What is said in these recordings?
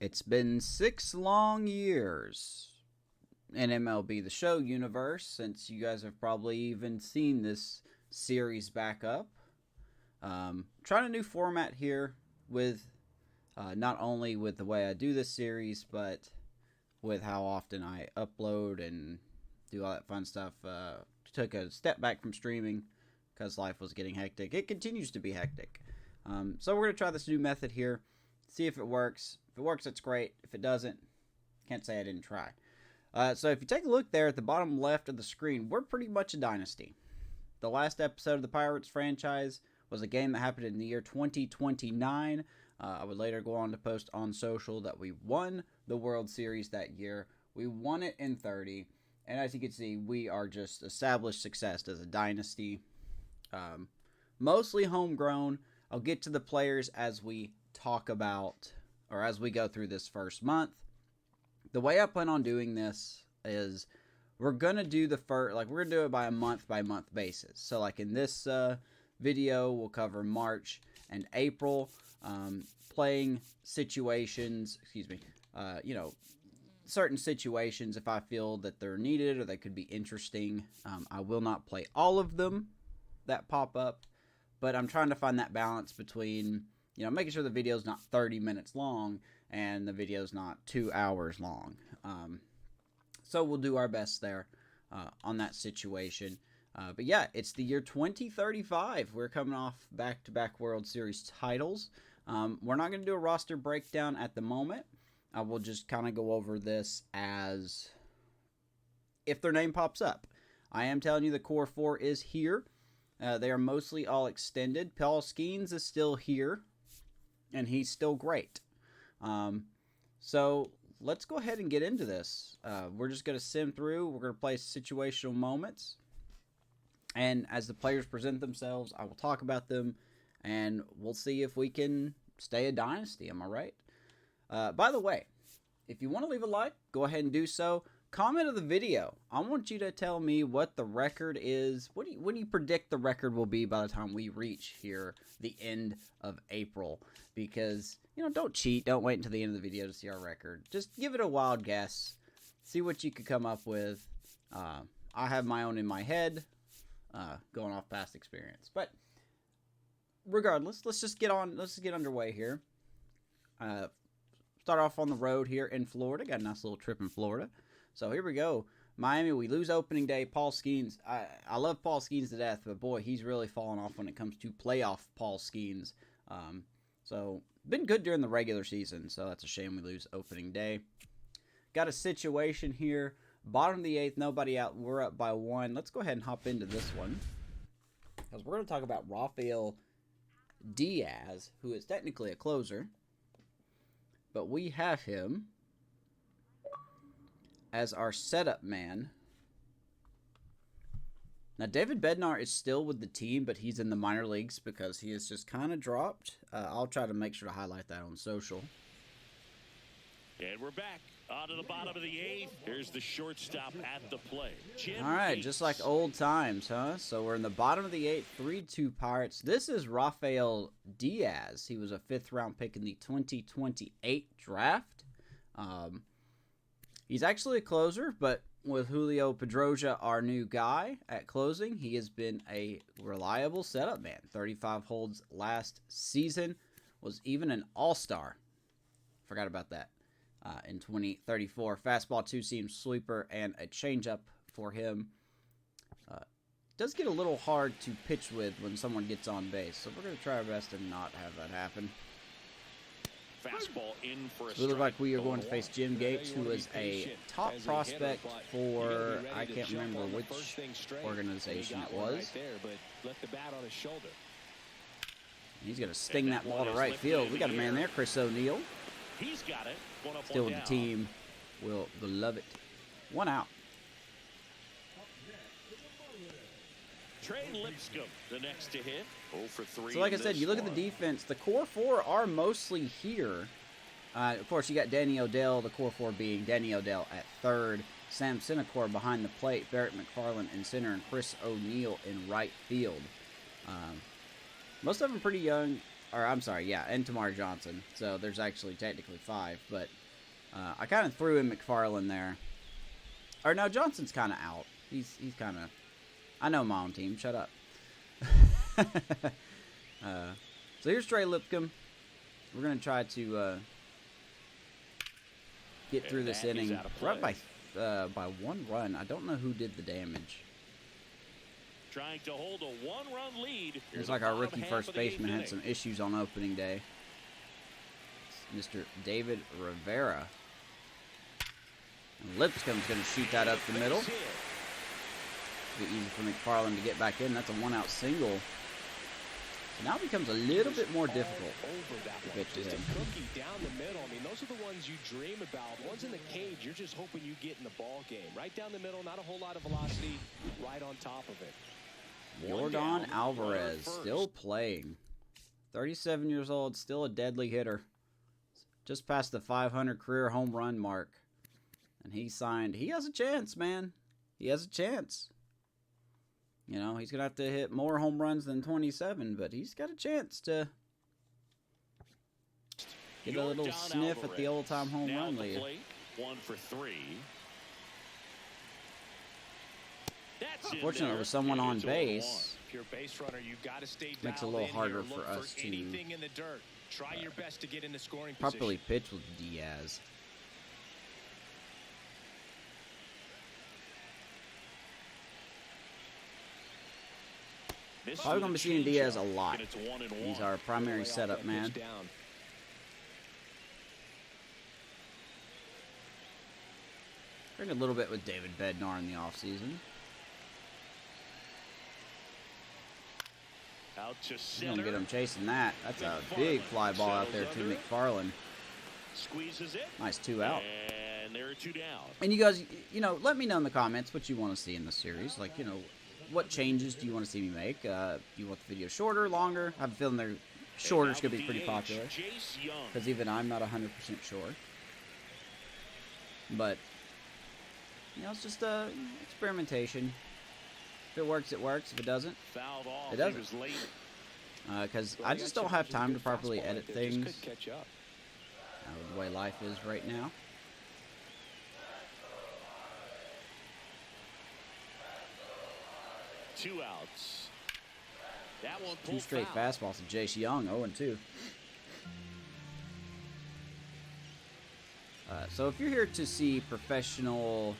It's been 6 long years in MLB The Show universe since you guys have probably even seen this series back up. Trying a new format here with not only with the way I do this series, but with how often I upload and do all that fun stuff. Took a step back from streaming because life was getting hectic. It continues to be hectic. So we're going to try this new method here, see if it works. If it works, it's great. If it doesn't, can't say I didn't try. So if you take a look there at the bottom left of the screen, we're pretty much a dynasty. The last episode of the Pirates franchise was a game that happened in the year 2029. I would later go on to post on social that we won the World Series that year. We won it in 30. And as you can see, we are just established success as a dynasty. Mostly homegrown. I'll get to the players as we talk about, or as we go through this first month. The way I plan on doing this is we're going to do we're going to do it by a month basis. So like in this video, we'll cover March and April, playing situations, certain situations if I feel that they're needed or they could be interesting. I will not play all of them that pop up, but I'm trying to find that balance between, making sure the video is not 30 minutes long and the video is not 2 hours long. So we'll do our best there on that situation. But yeah, it's the year 2035. We're coming off back-to-back World Series titles. We're not going to do a roster breakdown at the moment. I will just kind of go over this as if their name pops up. I am telling you the core four is here. They are mostly all extended. Paul Skeens is still here, and he's still great. So let's go ahead and get into this. We're just going to sim through. We're going to play situational moments. And as the players present themselves, I will talk about them, and we'll see if we can stay a dynasty. Am I right? By the way, if you want to leave a like, go ahead and do so. Comment of the video. I want you to tell me what the record is. What do you predict the record will be by the time we reach here the end of April? Because, don't cheat. Don't wait until the end of the video to see our record. Just give it a wild guess. See what you could come up with. I have my own in my head, going off past experience. But regardless, let's just get underway here. Start off on the road here in Florida. Got a nice little trip in Florida. So here we go. Miami, we lose opening day. Paul Skeens. I love Paul Skeens to death, but boy, he's really fallen off when it comes to playoff Paul Skeens. So been good during the regular season, so that's a shame we lose opening day. Got a situation here. Bottom of the 8th, nobody out. We're up by 1. Let's go ahead and hop into this one, because we're going to talk about Rafael Diaz, who is technically a closer, but we have him as our setup man. Now, David Bednar is still with the team, but he's in the minor leagues because he has just kind of dropped. I'll try to make sure to highlight that on social. And we're back onto the bottom of the 8th. Here's the shortstop at the plate. All right, just like old times, huh? So we're in the bottom of the 8th, 3-2 Pirates. This is Rafael Diaz. He was a 5th-round pick in the 2028 draft. He's actually a closer, but with Julio Pedroia, our new guy at closing, he has been a reliable setup man. 35 holds last season, was even an all-star. Forgot about that. In 2034, fastball, 2-seam sweeper, and a changeup for him. Does get a little hard to pitch with when someone gets on base, so we're going to try our best to not have that happen. Fastball in for a We look like we are going to face Jim Gates, who is a top prospect for, I can't remember which organization it was. He's going to sting that ball to right field. We got a man there, Chris O'Neill. He's got it. Still with the team. Will love it. 1 out. Trey Lipscomb, the next to hit. 0 for 3. So like I said, you look at the defense, the core four are mostly here. Of course, you got Danny Odell, the core four being Danny Odell at third, Sam Sinecor behind the plate, Barrett McFarland in center, and Chris O'Neill in right field. Most of them pretty young. or I'm sorry, yeah, and Tamar Johnson. So there's actually technically 5, but I kind of threw in McFarland there. Or no, Johnson's kind of out. He's kind of. I know my own team. Shut up. So here's Trey Lipcomb. We're gonna try to get through this inning. We're up by 1 run. I don't know who did the damage. Trying to hold a 1-run lead. Looks like our rookie first baseman had some issues on opening day. It's Mr. David Rivera. And Lipscomb's going to shoot that up the middle. Be easy for McFarland to get back in. That's a 1-out single. So now it becomes a little bit more difficult to pitch to him. Cookie down the middle. I mean, those are the ones you dream about. Ones in the cage, you're just hoping you get in the ball game. Right down the middle, not a whole lot of velocity, right on top of it. Yordan Alvarez still playing. 37 years old, still a deadly hitter. Just past the 500 career home run mark. And he signed. He has a chance, man. He has a chance. You know, he's going to have to hit more home runs than 27, but he's got a chance to get a little sniff at the old-time home run lead. 1 for 3. Fortunately, with someone on base, If you're a base runner, you've got to stay makes it a little harder for look us to anything in the dirt. Try your best to get in the scoring properly position. pitch with Diaz. Probably going to be seeing Diaz a lot. He's our primary setup man. Bring a little bit with David Bednar in the offseason. Out to We're going to center. get him chasing that. That's a big fly ball out there to McFarland. Squeezes it. Nice 2 out. And there are 2 down. And you guys, you know, let me know in the comments what you want to see in this series. Like, you know, what changes do you want to see me make? Do you want the video shorter, longer? I have a feeling they're shorter is going to be pretty popular. Because even I'm not 100% sure. But, you know, it's just experimentation. If it works, it works. If it doesn't, it doesn't. Because I just don't have time to properly edit things. With the way life is right now. Two outs. That one 2 straight fastballs to Jace Young, 0-2. So if you're here to see professional,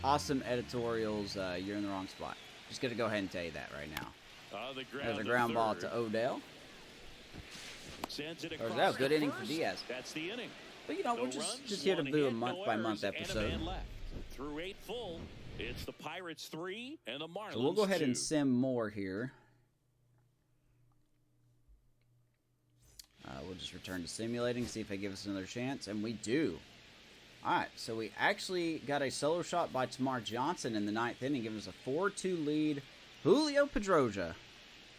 awesome editorials, you're in the wrong spot. Just gonna go ahead and tell you that right now. There's a ground ball to Odell. There's that. Good inning for Diaz. That's the inning. But you know, we're just here to do a month-by-month episode. Through 8 full, it's the Pirates 3 and the Marlins 2. So we'll go ahead and sim more here. We'll just return to simulating, see if they give us another chance, and we do. Alright, so we actually got a solo shot by Tamar Johnson in the 9th inning, giving us a 4-2 lead. Julio Pedroia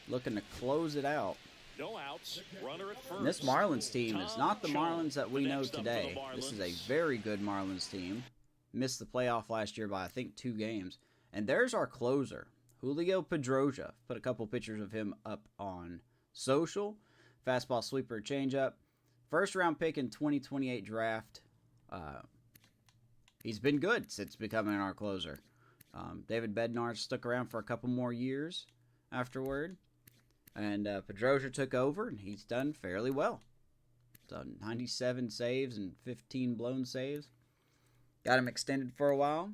looking to close it out. No outs, runner at first. And this Marlins team is not the Marlins that we know today. This is a very good Marlins team. Missed the playoff last year by, I think, 2 games. And there's our closer, Julio Pedroia. Put a couple pictures of him up on social. Fastball, sweeper, changeup. First round pick in 2028 draft. He's been good since becoming our closer. David Bednar stuck around for a couple more years afterward. And Pedroia took over, and he's done fairly well. Done 97 saves and 15 blown saves. Got him extended for a while.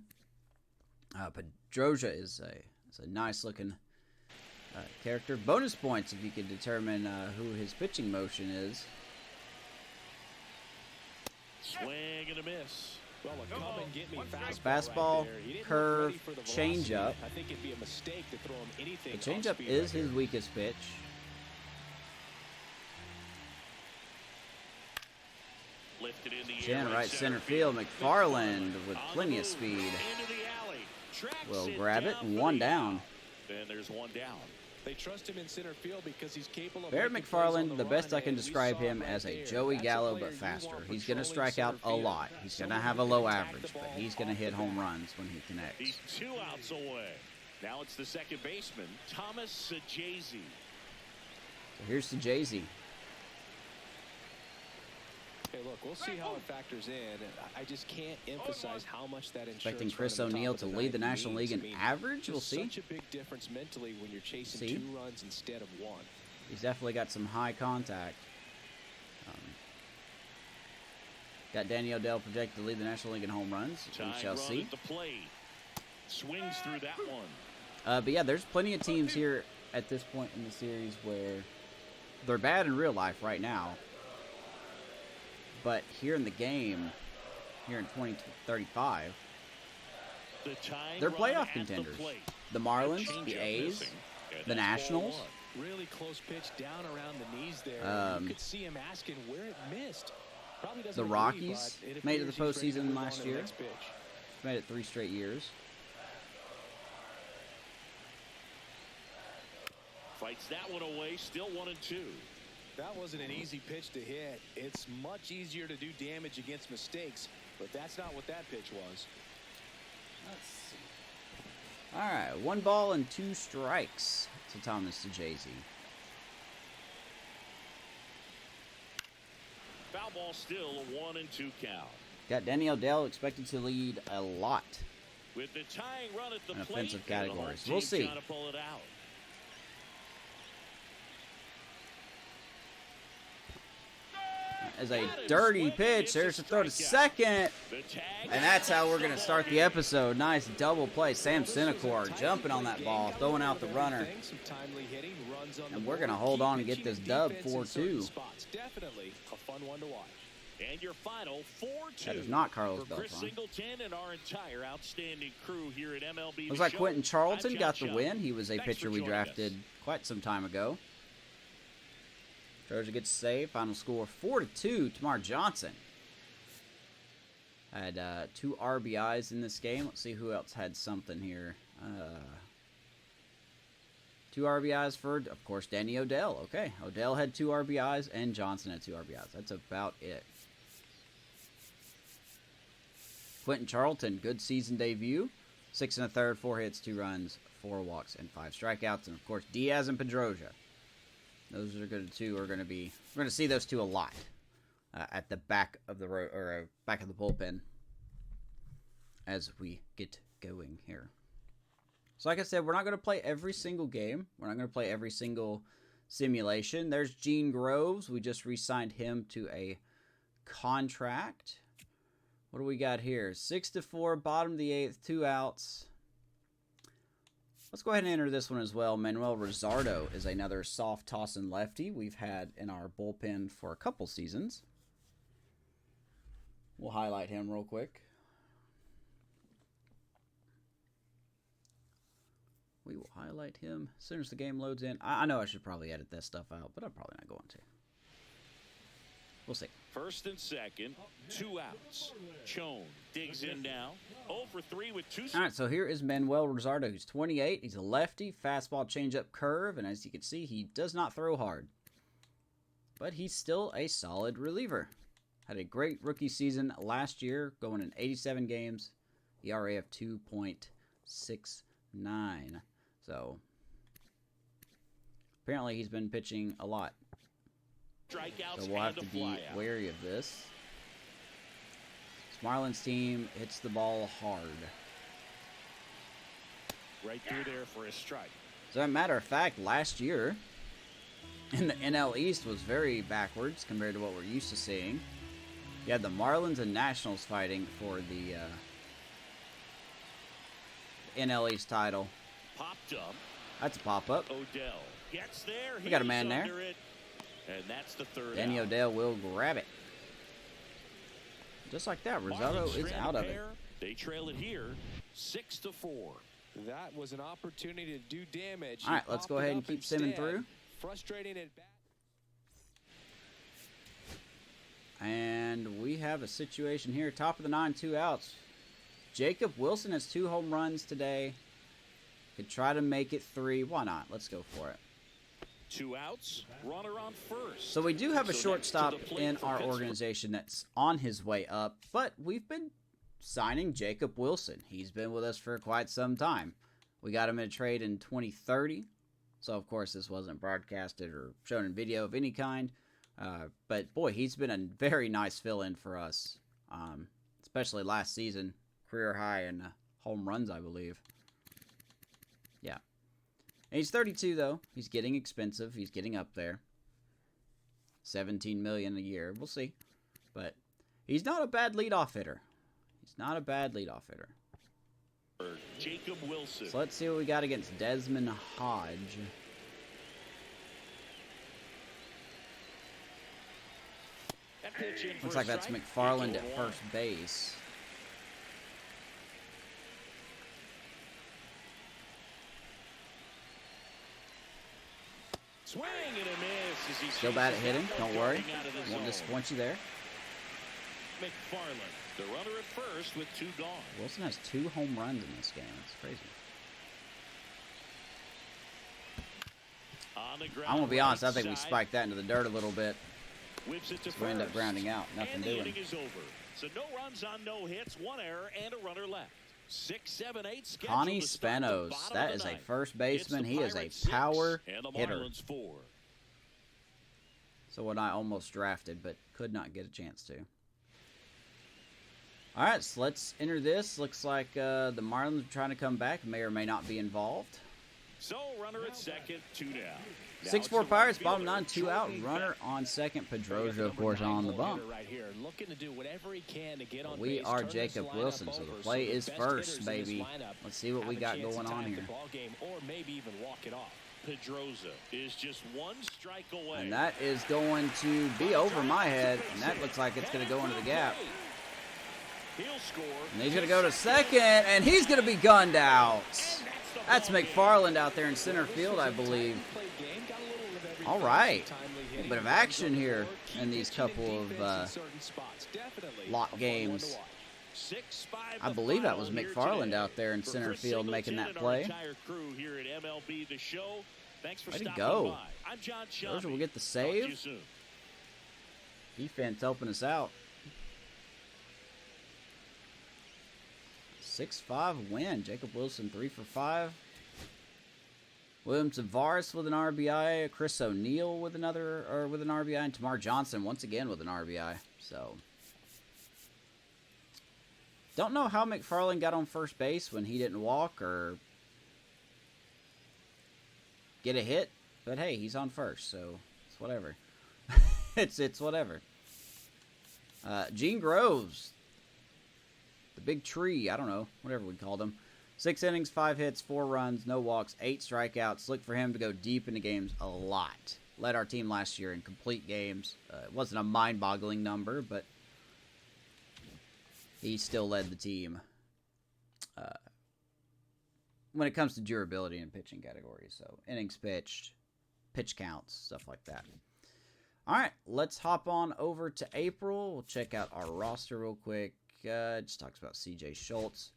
Pedroia is a nice-looking character. Bonus points if you can determine who his pitching motion is. Swing and a miss. Well, come and get me Fastball, curve, changeup. I think it'd be a mistake to throw him anything. The changeup is his weakest pitch. Lifted in the Jen air right center field. McFarland with plenty of speed will grab it. 1 down. And there's 1 down. They trust him in center field because he's capable of Barrett making plays on McFarland, the best I can run, and we describe saw him right as a there. Joey That's Gallo, player but you faster. want He's going to patrolling strike out center a field. lot. He's going to Someone have who a can low attack average, the but ball he's going to off hit the home bat. runs when he connects. He's 2 outs away. Now it's the second baseman, Thomas Sajazi. So here's to Jay-Z. Hey, look, we'll see how it factors in. I just can't emphasize how much that insurance. Expecting Chris O'Neill to lead the National League in average. We'll see. Such a big difference mentally when you're chasing 2 runs instead of 1. He's definitely got some high contact. Got Danny O'Dell projected to lead the National League in home runs. We shall see. Swings through that one. But yeah, there's plenty of teams here at this point in the series where they're bad in real life right now. But here in the game, here in 2035, they're playoff contenders. The Marlins, the A's, the Nationals. Really close pitch down around the knees there. You could see him asking where it missed. The Rockies made it to the postseason last year. Made it 3 straight years. Fights that one away, still 1-2. That wasn't an easy pitch to hit. It's much easier to do damage against mistakes, but that's not what that pitch was. Let's see. All right, 1 ball and 2 strikes to Thomas DeJay. Foul ball, still a 1-2 count. Got Danny O'Dell expected to lead a lot with the tying run at the in plate, offensive categories. We'll see. Trying to pull it out. As a dirty pitch, there's a throw to second, and that's how we're going to start the episode. Nice double play. Sam Sinecor jumping on that ball, throwing out the runner, and we're going to hold on and get this dub 4-2. Definitely a fun one to watch. And your final 4-2. That is not Carlos Beltran. Chris Singleton and our entire outstanding crew here at MLB. Looks like Quentin Charlton got the win. He was a pitcher we drafted quite some time ago. Troja gets a save. Final score 4-2. Tamar Johnson had 2 RBIs in this game. Let's see who else had something here. 2 RBIs for, of course, Danny O'Dell. Okay, O'Dell had 2 RBIs and Johnson had 2 RBIs. That's about it. Quentin Charlton, good season debut. 6 1/3, 4 hits, 2 runs, 4 walks, and 5 strikeouts. And of course, Diaz and Pedroia. Those are good too. We're going to see those 2 a lot at the back of the row, or back of the bullpen as we get going here. So, like I said, we're not going to play every single game. We're not going to play every single simulation. There's Gene Groves. We just re-signed him to a contract. What do we got here? 6-4, bottom of the 8th, 2 outs. Let's go ahead and enter this one as well. Manuel Rosardo is another soft tossing lefty we've had in our bullpen for a couple seasons. We'll highlight him real quick. We will highlight him as soon as the game loads in. I know I should probably edit that stuff out, but I'm probably not going to. We'll see. First and second, 2 outs. Chone digs in now. 0 for 3 with 2. All right, so here is Manuel Rosardo, who's 28. He's a lefty, fastball, changeup, curve, and as you can see, he does not throw hard. But he's still a solid reliever. Had a great rookie season last year, going in 87 games, ERA of 2.69. So, apparently he's been pitching a lot. So we'll have to be wary of this. This Marlins team hits the ball hard. Right through there for a strike. So, as a matter of fact, last year, in the NL East was very backwards compared to what we're used to seeing. You had the Marlins and Nationals fighting for the NL East title. Popped up. That's a pop-up. O'Dell gets there. We got a man there. And that's the 3rd Danny out. O'Dell will grab it. Just like that, Rosado is out of it. They trail it here, 6-4. That was an opportunity to do damage. All right, let's go ahead and keep simming through. Frustrating at bat. And we have a situation here. Top of the 9, 2 outs. Jacob Wilson has 2 home runs today. Could try to make it 3. Why not? Let's go for it. 2 outs, runner on first. So we do have a shortstop in our organization that's on his way up, but we've been signing Jacob Wilson. He's been with us for quite some time. We got him in a trade in 2030. So, of course, this wasn't broadcasted or shown in video of any kind. But boy, he's been a very nice fill-in for us, especially last season. Career high in home runs, I believe. Yeah. And he's 32, though. He's getting expensive. He's getting up there. $17 million a year. We'll see. But he's not a bad leadoff hitter. He's not a bad leadoff hitter. Jacob Wilson. So let's see what we got against Desmond Hodge. Looks like that's McFarland at first base. Swing and a miss as he Still bad at hitting. Don't worry. Won't disappoint you there. McFarland, the runner at first with 2 gone. Wilson has 2 home runs in this game. That's crazy. On the ground, I'm going to be honest. I right think we side. spiked that into the dirt a little bit. Whips it to We end up first. grounding out. Nothing And the doing. inning is over. So no runs on no hits, 1 error, and a runner left. 6, 7, 8 scheduled Connie to start the Spanos. bottom That of is the a ninth. first baseman. It's the He is a Pirates 6 power and the hitter. Marlins 4. So what I almost drafted, but could not get a chance to. All right, so let's enter this. Looks like the Marlins are trying to come back. May or may not be involved. So runner at second, 2 down. Now 6-4 it's the Pirates, right bottom fielder, 9, 2 out. Jordan Runner Beck. on second. Pedroia, of course, on the bump. Right here, looking to do whatever he can to get on We base, are turn this Jacob lineup Wilson, so over the play is best first, hitters in this baby. lineup Let's see what have we a got chance to going tie on up the here. ball game, or maybe even walk it off. Pedroia is just 1 strike away. And that is going to be over my head, and that looks like it's going to go into the gap. He'll score. And he's going to go to second, and he's going to be gunned out. That's McFarland out there in center field, I believe. All right. A little bit of action here in these couple of lock games. I believe that was McFarland out there in center field making that play. Way to go. Georgia will get the save. Defense helping us out. 6-5 win. Jacob Wilson 3 for 5. William Tavares with an RBI. Chris O'Neill with an RBI, and Tamar Johnson once again with an RBI. So don't know how McFarland got on first base when he didn't walk or get a hit, but hey, he's on first, so it's whatever. it's whatever. Gene Groves, the big tree, I don't know, whatever we called him. 6 innings, 5 hits, 4 runs, no walks, 8 strikeouts. Look for him to go deep into games a lot. Led our team last year in complete games. It wasn't a mind-boggling number, but he still led the team when it comes to durability in pitching categories. So innings pitched, pitch counts, stuff like that. All right, let's hop on over to April. We'll check out our roster real quick. Just talks about C.J. Schultz.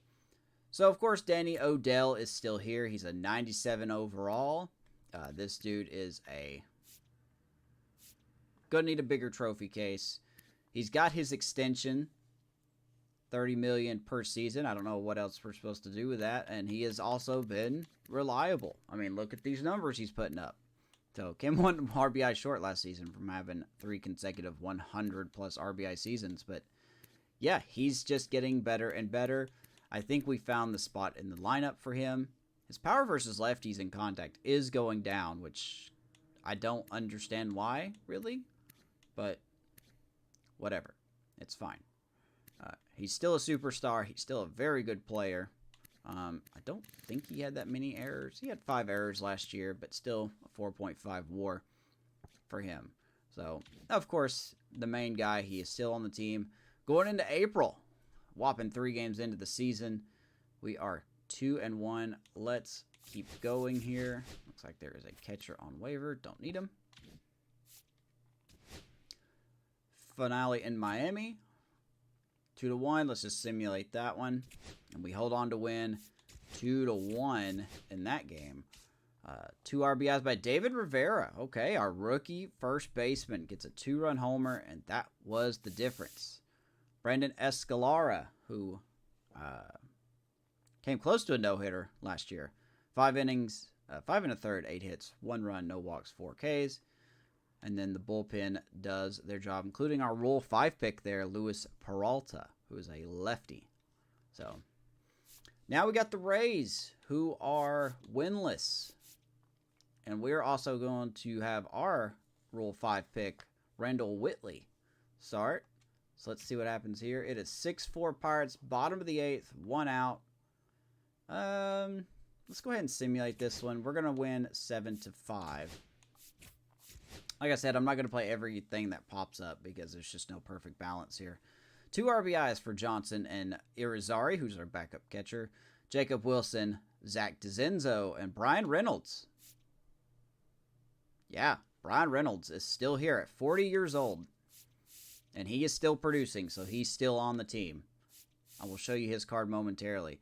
So, of course, Danny Odell is still here. He's a 97 overall. This dude is gonna need a bigger trophy case. He's got his extension, $30 million per season. I don't know what else we're supposed to do with that. And he has also been reliable. I mean, look at these numbers he's putting up. So, came 1 RBI short last season from having 3 consecutive 100-plus RBI seasons. But, yeah, he's just getting better and better. I think we found the spot in the lineup for him. His power versus lefties in contact is going down, which I don't understand why, really. But whatever. It's fine. He's still a superstar. He's still a very good player. I don't think he had that many errors. He had 5 errors last year, but still a 4.5 WAR for him. So, of course, the main guy, he is still on the team. Going into April, whopping 3 games into the season, we are 2-1. Let's keep going here. Looks like there is a catcher on waiver. Don't need him. Finale in Miami. 2-1. Let's just simulate that one. And we hold on to win 2-1 in that game. 2 RBIs by David Rivera. Okay, our rookie first baseman gets a 2-run homer, and that was the difference. Brandon Escalara, who came close to a no-hitter last year. 5 innings, 5 1/3, 8 hits, 1 run, no walks, 4 Ks. And then the bullpen does their job, including our Rule 5 pick there, Luis Peralta, who is a lefty. So now we got the Rays, who are winless. And we're also going to have our Rule 5 pick, Randall Whitley, start. So let's see what happens here. It is 6-4 Pirates, bottom of the 8th, 1 out. Let's go ahead and simulate this one. We're going to win 7-5. Like I said, I'm not going to play everything that pops up because there's just no perfect balance here. 2 RBIs for Johnson and Irizarry, who's our backup catcher. Jacob Wilson, Zach DeZenzo, and Brian Reynolds. Yeah, Brian Reynolds is still here at 40 years old. And he is still producing, so he's still on the team. I will show you his card momentarily.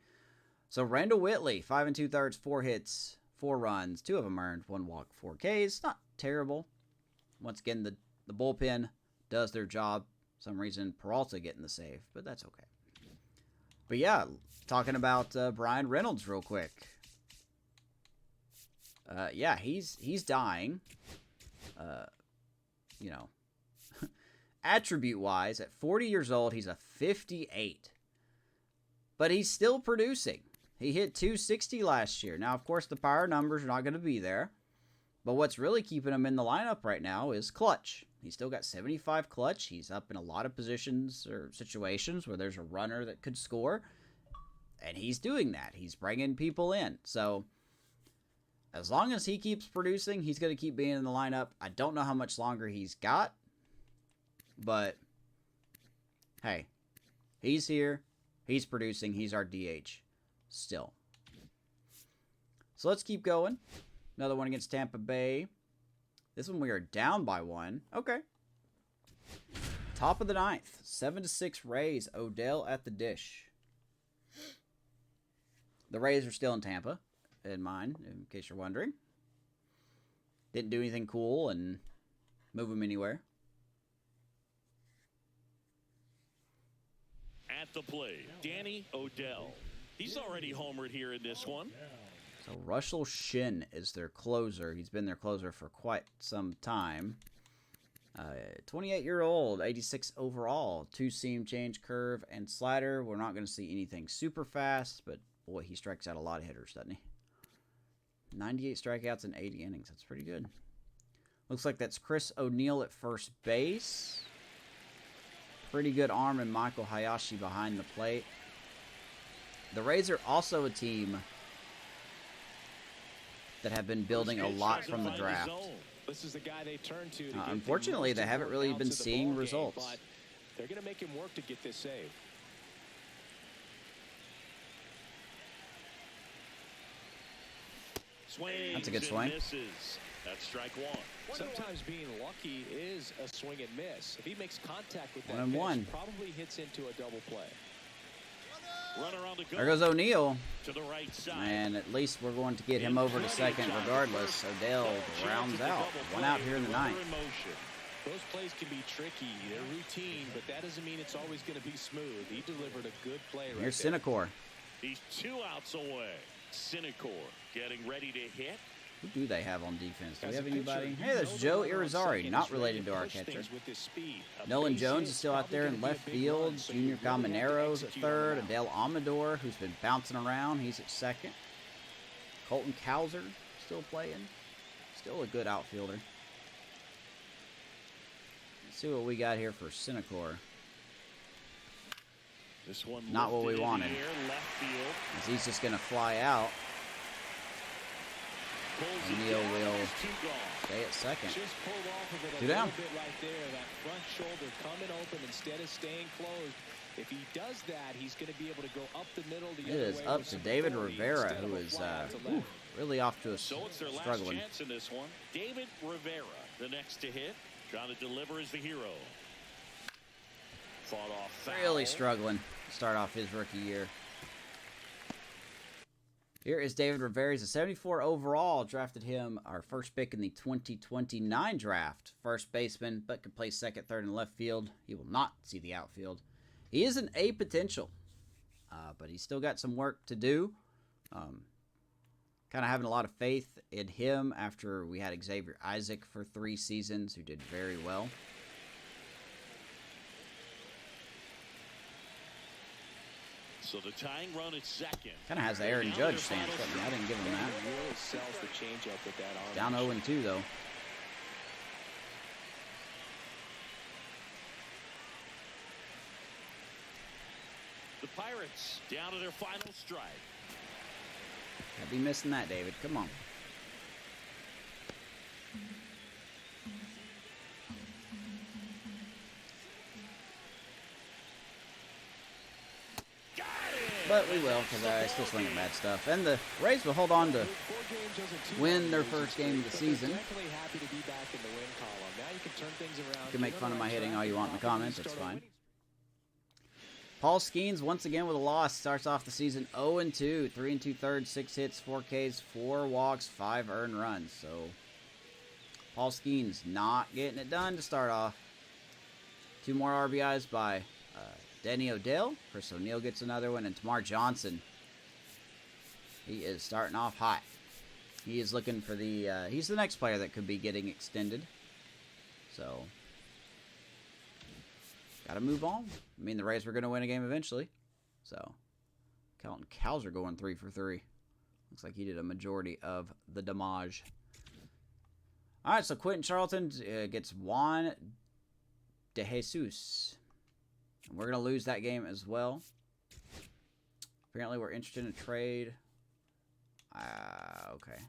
So Randall Whitley, 5 2/3, 4 hits, 4 runs, 2 of them earned, 1 walk, 4 Ks. Not terrible. Once again, the bullpen does their job. For some reason, Peralta getting the save, but that's okay. But yeah, talking about Brian Reynolds real quick. Yeah, he's dying. You know, attribute-wise, at 40 years old, he's a 58. But he's still producing. He hit 260 last year. Now, of course, the power numbers are not going to be there. But what's really keeping him in the lineup right now is clutch. He's still got 75 clutch. He's up in a lot of positions or situations where there's a runner that could score. And he's doing that. He's bringing people in. So, as long as he keeps producing, he's going to keep being in the lineup. I don't know how much longer he's got. But, hey, he's here. He's producing. He's our DH still. So let's keep going. Another one against Tampa Bay. This one we are down by 1. Okay. Top of the 9th. 7-6 Rays. Odell at the dish. The Rays are still in Tampa, in mind, in case you're wondering. Didn't do anything cool and move them anywhere. At the plate, Danny Odell. He's already homered here in this one. So Russell Shin is their closer. He's been their closer for quite some time. 28-year-old, 86 overall. 2-seam change, curve, and slider. We're not going to see anything super fast, but boy, he strikes out a lot of hitters, doesn't he? 98 strikeouts in 80 innings. That's pretty good. Looks like that's Chris O'Neill at first base. Pretty good arm and Michael Hayashi behind the plate. The Rays are also a team that have been building a lot from the draft. This is the guy they turn to unfortunately, they haven't really been seeing results. But they're going to make him work to get this save. Swings. That's a good swing. Misses. That's strike 1. Sometimes being lucky is a swing and miss. If he makes contact with that 1-1. pitch, probably hits into a double play. Runner on the go. There goes O'Neill. To the right side. And at least we're going to get him over to second regardless. Odell rounds out. 1 out here in the 9th. Those plays can be tricky. They're routine, but that doesn't mean it's always going to be smooth. He delivered a good play right Here's there. Cinecor. He's 2 outs away. Cinecor getting ready to hit. Who do they have on defense? Do we have anybody? Hey, there's Joe Irizarry, not related to our catcher. Nolan Jones is still out there in left field. Junior Caminaro's at third. Adele Amador, who's been bouncing around, he's at second. Colton Cowser still playing. Still a good outfielder. Let's see what we got here for Cinecor. This one not what we wanted. Left field. As he's just going to fly out. O'Neill will stay at second. Just pulled off of it a 2 down. little bit right there. That front shoulder coming open instead of staying closed. If he does that, he's going to be able to go up the middle. It is up to David Rivera, who is really off to a So it's their last struggling. chance in this one. David Rivera, the next to hit. Trying to deliver as the hero. Fought off foul. Really struggling to start off his rookie year. Here is David Rivera. He's a 74 overall. Drafted him our first pick in the 2029 draft. First baseman, but can play second, third, and left field. He will not see the outfield. He is an A potential, but he's still got some work to do. kind of having a lot of faith in him after we had Xavier Isaac for 3 seasons, who did very well. So the tying run at second. Kind of has the Aaron Judge stance, but I didn't give him that. He really sells the changeup with that arm. Down 0-2 though. The Pirates down to their final strike. I'd be missing that, David. Come on. But we will, because I still swing at bad stuff. And the Rays will hold on to win their first game of the season. You can make fun of my hitting all you want in the comments. It's fine. Paul Skeens, once again with a loss, starts off the season 0-2. 3 2/3, 6 hits, 4 Ks, 4 walks, 5 earned runs. So, Paul Skeens not getting it done to start off. 2 more RBIs by Denny O'Dell. Chris O'Neill gets another one. And Tamar Johnson, he is starting off hot. He is looking for the... he's the next player that could be getting extended. So... gotta move on. I mean, the Rays were going to win a game eventually. So, Kelton Cowser going 3 for 3. Looks like he did a majority of the damage. All right, so Quentin Charlton gets Juan De Jesus. And we're going to lose that game as well. Apparently, we're interested in a trade. Okay.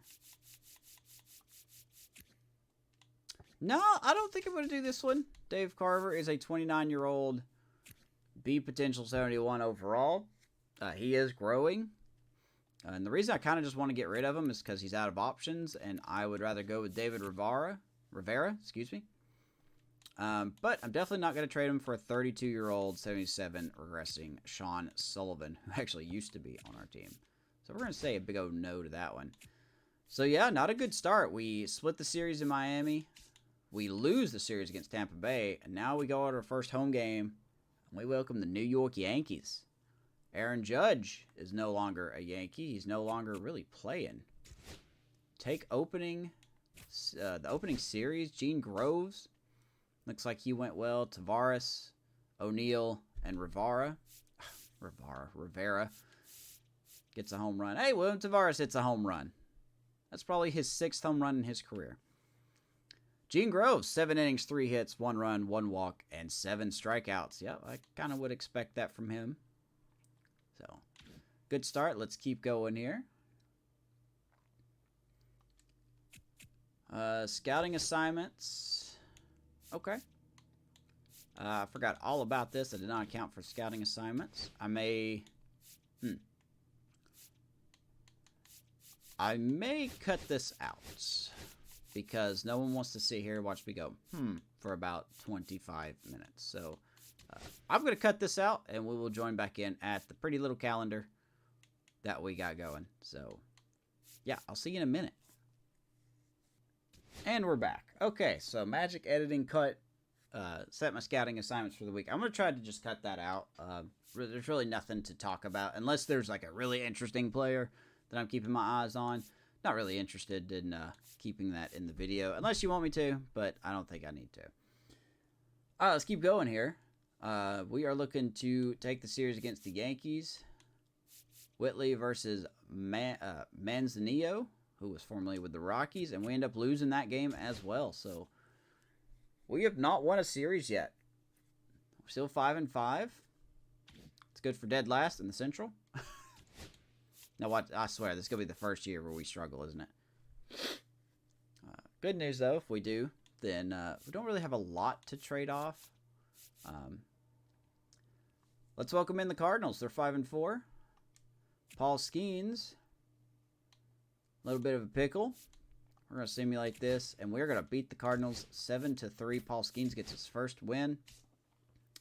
No, I don't think I'm going to do this one. Dave Carver is a 29-year-old B potential 71 overall. He is growing. And the reason I kind of just want to get rid of him is because he's out of options, and I would rather go with David Rivera, excuse me. But I'm definitely not going to trade him for a 32-year-old 77 regressing Sean Sullivan, who actually used to be on our team. So we're going to say a big old no to that one. So yeah, not a good start. We split the series in Miami. We lose the series against Tampa Bay, and now we go out our first home game, and we welcome the New York Yankees. Aaron Judge is no longer a Yankee. He's no longer really playing. The opening series, Gene Groves. Looks like he went well. Tavares, O'Neill, and Rivera gets a home run. Hey, William Tavares hits a home run. That's probably his 6th home run in his career. Gene Groves, 7 innings, 3 hits, 1 run, 1 walk, and 7 strikeouts. Yep, I kind of would expect that from him. So, good start. Let's keep going here. Scouting assignments. Okay. I forgot all about this. I did not account for scouting assignments. I may cut this out because no one wants to sit here and watch me go for about 25 minutes. So I'm going to cut this out, and we will join back in at the pretty little calendar that we got going. So yeah, I'll see you in a minute. And we're back. Okay, so magic editing cut. Set my scouting assignments for the week. I'm going to try to just cut that out. There's really nothing to talk about unless there's like a really interesting player that I'm keeping my eyes on. Not really interested in keeping that in the video unless you want me to, but I don't think I need to. All right, let's keep going here. We are looking to take the series against the Yankees. Whitley versus Manzanillo, who was formerly with the Rockies, and we end up losing that game as well. So we have not won a series yet. We're still 5-5. It's good for dead last in the Central. Now, what? I swear, this is going to be the first year where we struggle, isn't it? Good news, though, if we do, then we don't really have a lot to trade off. Let's welcome in the Cardinals. They're 5-4. Paul Skeens. A little bit of a pickle. We're going to simulate this, and we're going to beat the Cardinals 7-3. Paul Skeens gets his first win.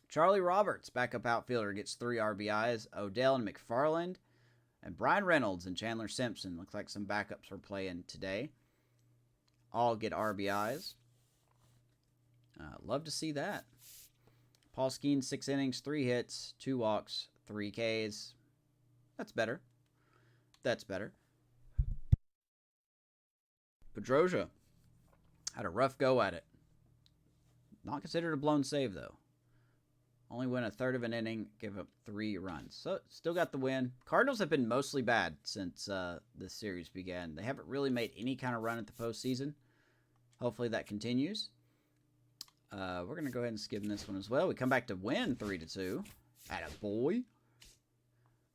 Charlie Roberts, backup outfielder, gets 3 RBIs. Odell and McFarland. And Brian Reynolds and Chandler Simpson. Looks like some backups were playing today. All get RBIs. Love to see that. Paul Skeens, 6 innings, 3 hits, 2 walks, 3 Ks. That's better. That's better. Pedroia had a rough go at it. Not considered a blown save, though. Only win a third of an inning, give up 3 runs. So, still got the win. Cardinals have been mostly bad since this series began. They haven't really made any kind of run at the postseason. Hopefully that continues. We're going to go ahead and skim this one as well. We come back to win 3-2. Attaboy.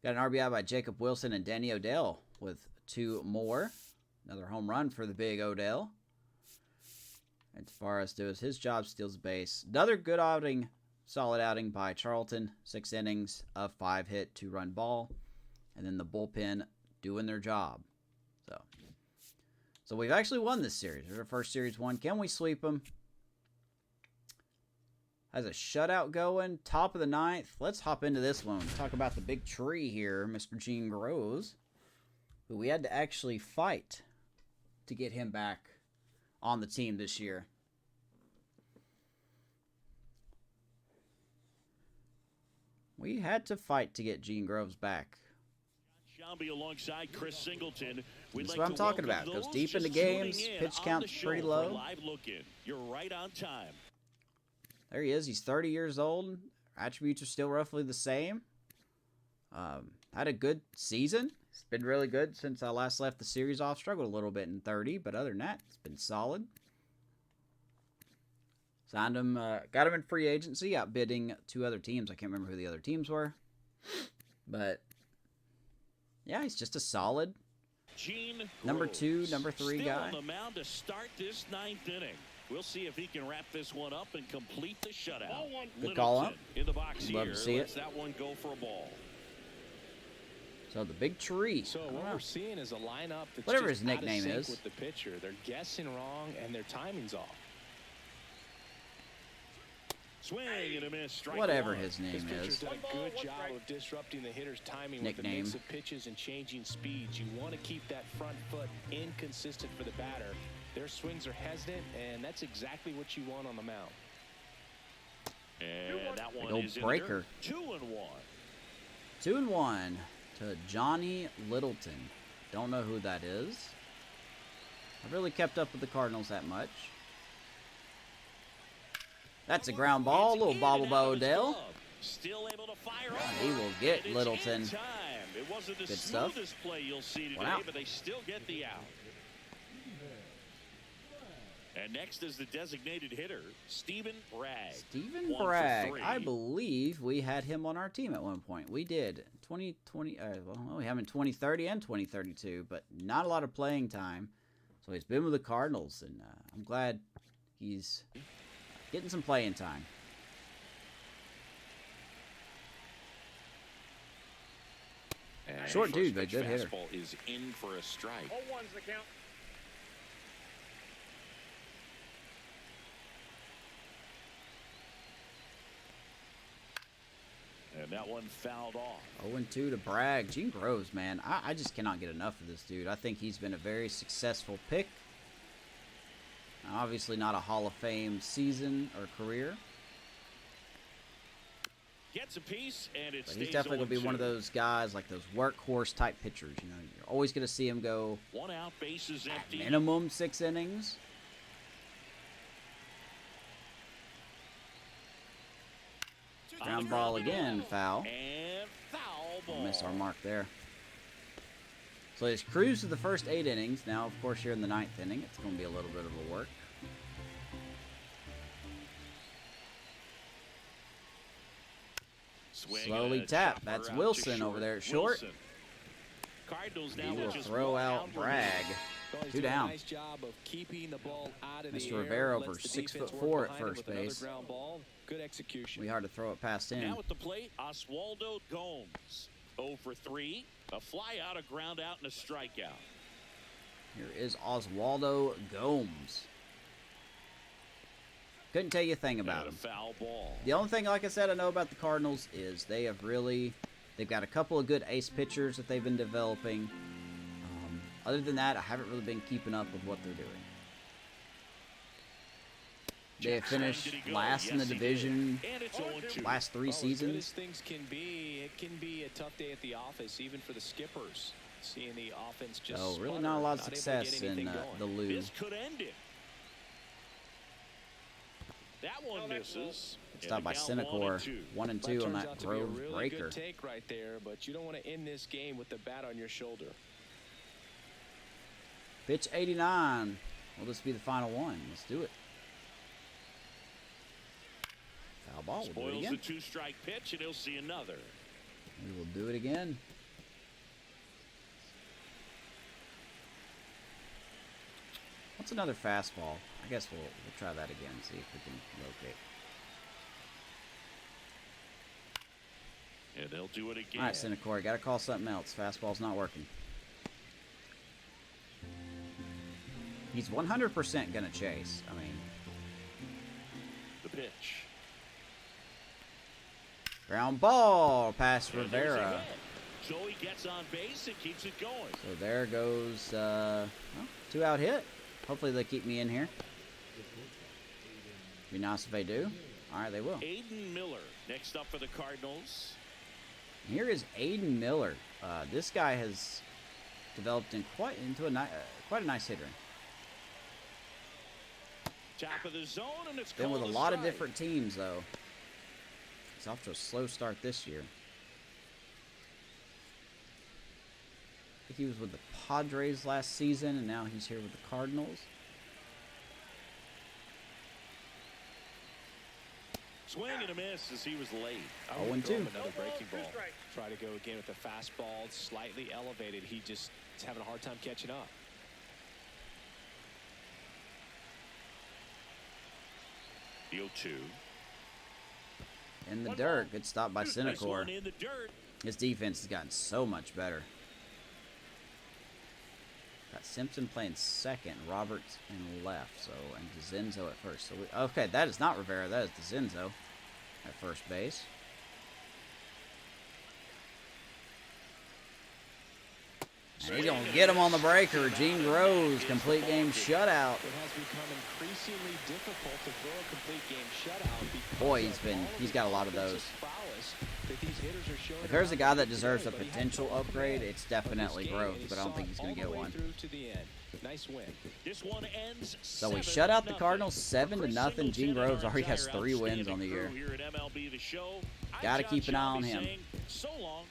Got an RBI by Jacob Wilson and Danny Odell with 2 more. Another home run for the big Odell. As far as does his job, steals base. Another good outing, solid outing by Charlton. 6 innings of 5 hit, 2-run ball. And then the bullpen doing their job. So we've actually won this series. There's our first series won. Can we sweep them? Has a shutout going. Top of the 9th. Let's hop into this one. Talk about the big tree here, Mr. Gene Groves, who we had to actually fight to get him back on the team this year. We had to fight to get Gene Groves back. Shambi alongside Chris Singleton. That's what I'm talking about. Goes deep into games. Pitch count's pretty low. You're right on time. There he is. He's 30 years old. Attributes are still roughly the same. Had a good season. It's been really good since I last left the series off. Struggled a little bit in 30, but other than that, it's been solid. Signed him, got him in free agency, outbidding 2 other teams. I can't remember who the other teams were. But, yeah, he's just a solid Gene number 2, number 3 still guy. on the mound to start this 9th inning. We'll see if he can wrap this one up and complete the shutout. Good call up. In the box Love here. to see Lets it. that one go for a ball. So the big tree. So what we're seeing is a lineup that's Whatever just his nickname out of sync is. with the pitcher. They're guessing wrong and their timing's off. Swing and a miss. Strike Whatever one. his name This pitcher's is. done a good job of disrupting the hitter's timing with the Nickname. mix of pitches and changing speeds. You want to keep that front foot inconsistent for the batter. Their swings are hesitant, and that's exactly what you want on the mound. And that one Big old is breaker. 2-1. 2-1 to Johnny Littleton. Don't know who that is. I really kept up with the Cardinals that much. That's a ground ball. A little bobble by Odell. Still able to fire He will get and Littleton. it's in time. It wasn't the Good stuff. smoothest play you'll see today, Wow. but they still get the out. And next is the designated hitter, Stephen Bragg. Stephen 1 for Bragg. 3. I believe we had him on our team at one point. We did. 2020. Well, we have him in 2030 and 2032, but not a lot of playing time. So he's been with the Cardinals, and I'm glad he's getting some playing time. And Short first dude, but pitch good hitter. fastball is in for a strike. 0-1's the count. And that one fouled off. 0-2 to Bragg. Gene Groves, man. I just cannot get enough of this dude. I think he's been a very successful pick. Obviously not a Hall of Fame season or career. Gets a piece, and it But stays he's definitely going to be 0-2. one of those guys, like those workhorse type pitchers. You know, you're always going to see him go 1 out, bases empty. minimum 6 innings. Ground ball again, foul. And foul ball. Miss our mark there. So he's cruised to the first 8 innings. Now, of course, here in the 9th inning, it's going to be a little bit of a work. Swing Slowly and a tap. chopper That's out Wilson to over there at short. Wilson. Cardinals He now will with just throw 1 out remaining. Bragg. Well, he's 2 doing down. a nice job of keeping the ball out of Mr. the air. Rivera Lets over the 6'4" defense at work behind him first with another base. ground ball. Good execution. We hard to throw it past him. Now at the plate, Oswaldo Gomes. 0 for 3. A fly out, a ground out, and a strikeout. Here is Oswaldo Gomes. Couldn't tell you a thing about And a him. foul ball. The only thing, like I said, I know about the Cardinals is they've got a couple of good ace pitchers that they've been developing. Other than that, I haven't really been keeping up with what they're doing. They have finished Did he go? last in the Yes, he did. division And it's 0-2. last 3 Well, as good as seasons. things can be, it can be a tough day at the office, even for the skippers. Seeing the offense just so really not a lot of success in the Lou. This could end it. That one misses. Stopped by Senecor. 1-2 on that Groves really breaker. Good take right there, but you don't want to end this game with the bat on your shoulder. Pitch 89. Will this be the final one? Let's do it. Foul ball. We'll do it Spoils again. the 2-strike pitch, and he'll see another. We will do it again. What's another fastball? I guess we'll try that again. See if we can locate. And they'll do it again. All right, Senecor, got to call something else. Fastball's not working. He's 100% going to chase. I mean, The pitch. ground ball past And there's a Rivera. hit. So he gets on base and keeps it going. So there goes 2-out hit. Hopefully they keep me in here. Be nice if they do. All right, they will. Aiden Miller next up for the Cardinals. Here is Aiden Miller. This guy has developed into quite a nice hitter. Top of the zone, and it's Been with a called lot of strike. different teams, though. He's off to a slow start this year. I think he was with the Padres last season, and now he's here with the Cardinals. Swing and a miss as he was late. I would throw him 0-2. another breaking ball. Try to go again with the fastball, slightly elevated. He just is having a hard time catching up. The 0-2. In the One dirt. ball. Good stop by Nice Senecor. one in the dirt. His defense has gotten so much better. Got Simpson playing second, Roberts in left, and DeZenzo at first. So okay, that is not Rivera, that is DeZenzo at first base. And he's going to get him on the breaker. Gene Groves, complete game shutout. It has become increasingly difficult to throw a complete game shutout. because Boy, of he's got a lot of all the those. prowess that these hitters are showing If there's a around guy that the deserves a field, but he had potential no upgrade, control it's of definitely this game, Groves, and but I don't he think he's saw going it to all get the way one. through to the end. Nice win. This one ends So we 7-0. shut out the Cardinals 7-0. Gene Groves already has 3 wins on the year. Here at MLB The Show. Gotta keep an eye on him. Saying, so long.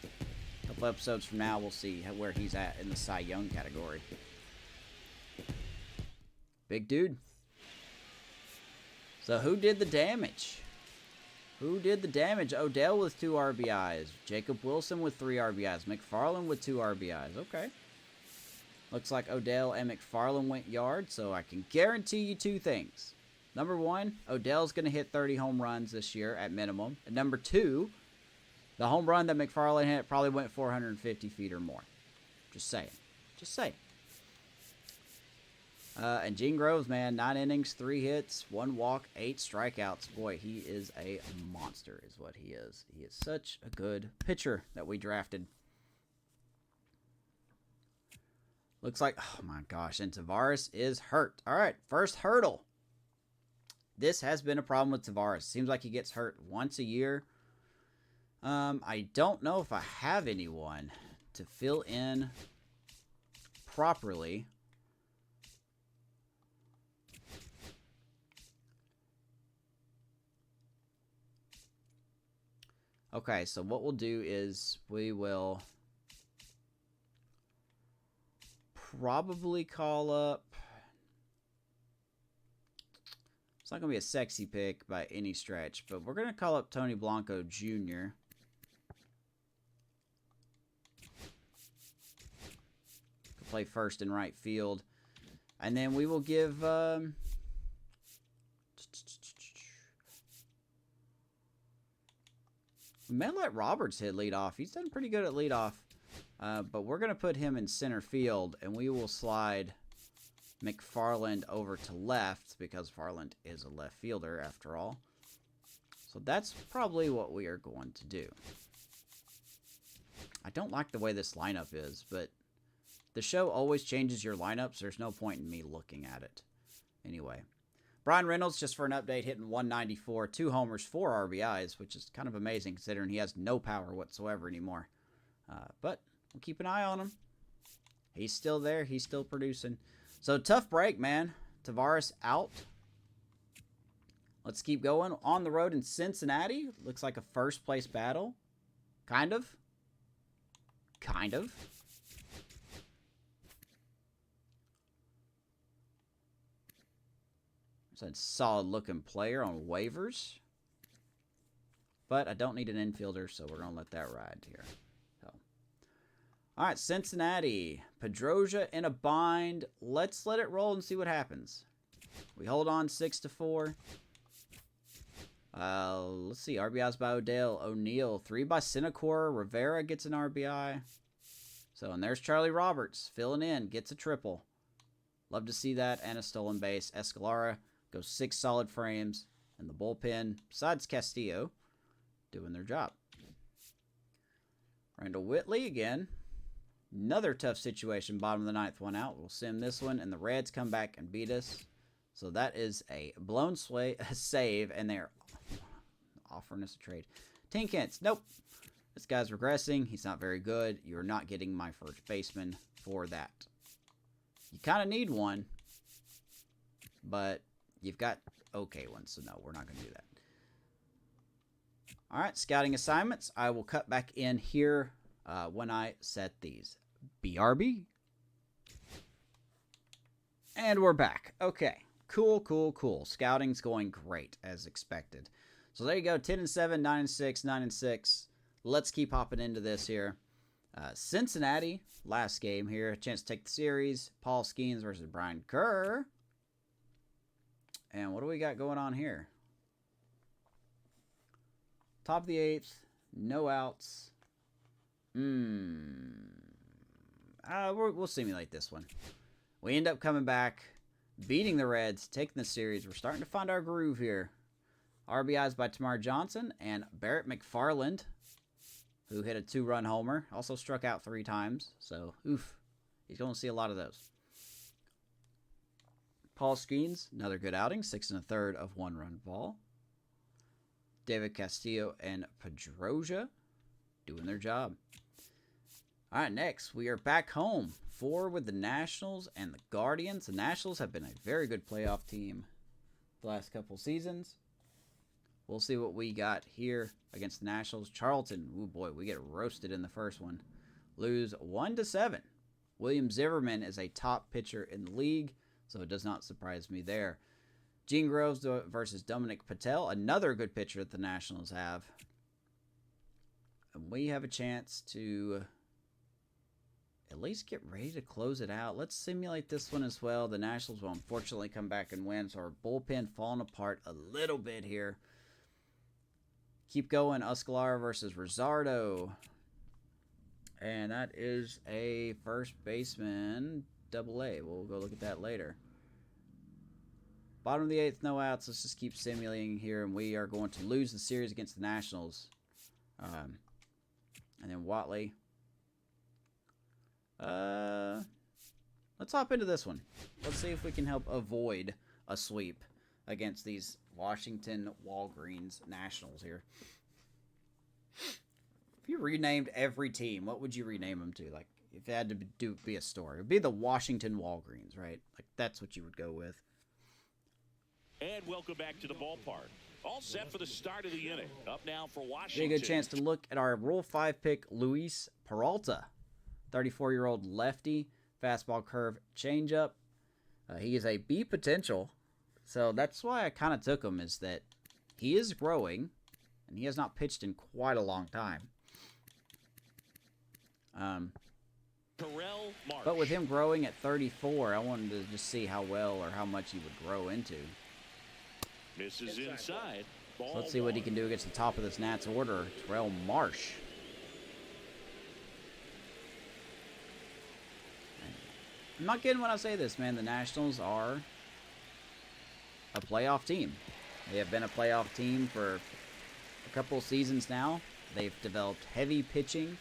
A couple episodes from now, we'll see where he's at in the Cy Young category. Big dude. So who did the damage? Who did the damage? Odell with 2 RBIs. Jacob Wilson with 3 RBIs. McFarland with 2 RBIs. Okay. Looks like Odell and McFarland went yard, so I can guarantee you 2 things. Number 1, Odell's going to hit 30 home runs this year at minimum. And number 2, the home run that McFarland hit probably went 450 feet or more. Just saying. Just saying. And Gene Groves, man, 9 innings, 3 hits, 1 walk, 8 strikeouts. Boy, he is a monster is what he is. He is such a good pitcher that we drafted. Looks like, oh my gosh, and Tavares is hurt. All right, first hurdle. This has been a problem with Tavares. Seems like he gets hurt once a year. I don't know if I have anyone to fill in properly. Okay, so what we'll do is we will probably call up... It's not going to be a sexy pick by any stretch, but we're going to call up Tony Blanco Jr. to play first and right field. And then we will give... We may let Roberts hit leadoff. He's done pretty good at leadoff. But we're going to put him in center field, and we will slide McFarland over to left because Farland is a left fielder after all. So that's probably what we are going to do. I don't like the way this lineup is, but the show always changes your lineups. There's no point in me looking at it. Anyway. Brian Reynolds, just for an update, hitting 194, 2 homers, 4 RBIs, which is kind of amazing considering he has no power whatsoever anymore. But we'll keep an eye on him. He's still there. He's still producing. So, tough break, man. Tavares out. Let's keep going. On the road in Cincinnati. Looks like a first-place battle. Kind of. Kind of. There's a solid-looking player on waivers. But I don't need an infielder, so we're going to let that ride here. All right, Cincinnati. Pedroia in a bind. Let's let it roll and see what happens. We hold on 6-4. Let's see. RBIs by Odell. O'Neal. 3 by Senecor. Rivera gets an RBI. So, and there's Charlie Roberts filling in. Gets a triple. Love to see that. And a stolen base. Escalara goes 6 solid frames. And the bullpen, besides Castillo, doing their job. Randall Whitley again. Another tough situation, bottom of the 9th, 1 out. We'll sim this one, and the Reds come back and beat us. So that is a blown save, and they're offering us a trade. Tinkins, nope. This guy's regressing. He's not very good. You're not getting my first baseman for that. You kind of need one, but you've got okay ones, so no, we're not going to do that. All right, scouting assignments. I will cut back in here when I set these. BRB. And we're back. Okay. Cool. Scouting's going great, as expected. So there you go. 10-7, 9-6, 9-6. Let's keep hopping into this here. Cincinnati, last game here. A chance to take the series. Paul Skeens versus Brian Kerr. And what do we got going on here? Top of the 8th. No outs. We'll simulate this one. We end up coming back, beating the Reds, taking the series. We're starting to find our groove here. RBIs by Tamar Johnson and Barrett McFarland, who hit a 2-run homer. Also struck out 3 times. So, oof. He's going to see a lot of those. Paul Skeens, another good outing. 6 1/3 of 1-run ball. David Castillo and Pedroia doing their job. All right, next, we are back home. 4 with the Nationals and the Guardians. The Nationals have been a very good playoff team the last couple seasons. We'll see what we got here against the Nationals. Charlton, oh boy, we get roasted in the first one. Lose 1-7. William Zimmerman is a top pitcher in the league, so it does not surprise me there. Gene Groves versus Dominic Patel, another good pitcher that the Nationals have. And we have a chance to at least get ready to close it out. Let's simulate this one as well. The Nationals will unfortunately come back and win, so our bullpen falling apart a little bit here. Keep going. Escalara versus Rosardo. And that is a first baseman AA. We'll go look at that later. Bottom of the 8th, no outs. Let's just keep simulating here, and we are going to lose the series against the Nationals. And then Watley. Let's hop into this one. Let's see if we can help avoid a sweep against these Washington Walgreens Nationals here. If you renamed every team, what would you rename them to? Like, if it had to be a story, it would be the Washington Walgreens, right? Like, that's what you would go with. And welcome back to the ballpark. All set for the start of the inning. Up now for Washington. Be a good chance to look at our Rule 5 pick, Luis Peralta. 34-year-old lefty, fastball curve changeup. He is a B potential, so that's why I kind of took him, is that he is growing, and he has not pitched in quite a long time. But with him growing at 34, I wanted to just see how well or how much he would grow into. Misses inside. So let's see what he can do against the top of this Nats order. Terrell Marsh. I'm not kidding when I say this, man. The Nationals are a playoff team. They have been a playoff team for a couple of seasons now. They've developed heavy pitching.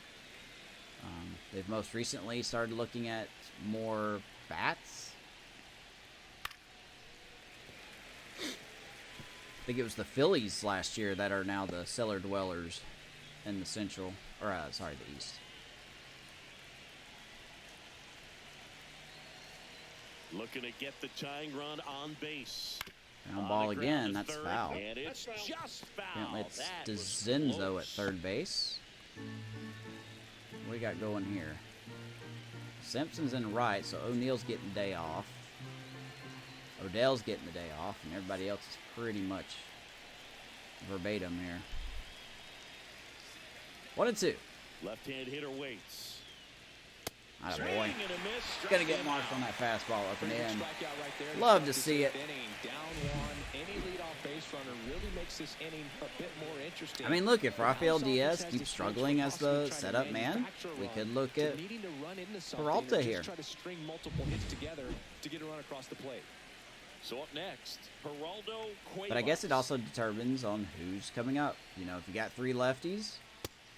They've most recently started looking at more bats. I think it was the Phillies last year that are now the cellar dwellers in the Central, or the East. Looking to get the tying run on base. Ground ball again. That's third, foul. And it's just foul. Apparently it's That was DeZenzo at close. third base. What do we got going here? Simpson's in right, so O'Neal's getting the day off. Odell's getting the day off, and everybody else is pretty much verbatim here. 1-2. Left-hand hitter waits. Atta Swing boy. and a miss. Gonna Strike get him marked out. on that fastball up and Pretty good in. strikeout right there. Love to see it. Inning, down one. Any leadoff base runner really makes this inning a bit more interesting. I mean, look, if Rafael Dallas Diaz offense has keeps the struggling switch as from the possibly trying to setup man, manufacture a we run could look to at needing to run into something Peralta or just here. try to string multiple hits together to get a run across the plate. So up next, Geraldo Cuevas. But I guess it also determines on who's coming up. You know, if you got 3 lefties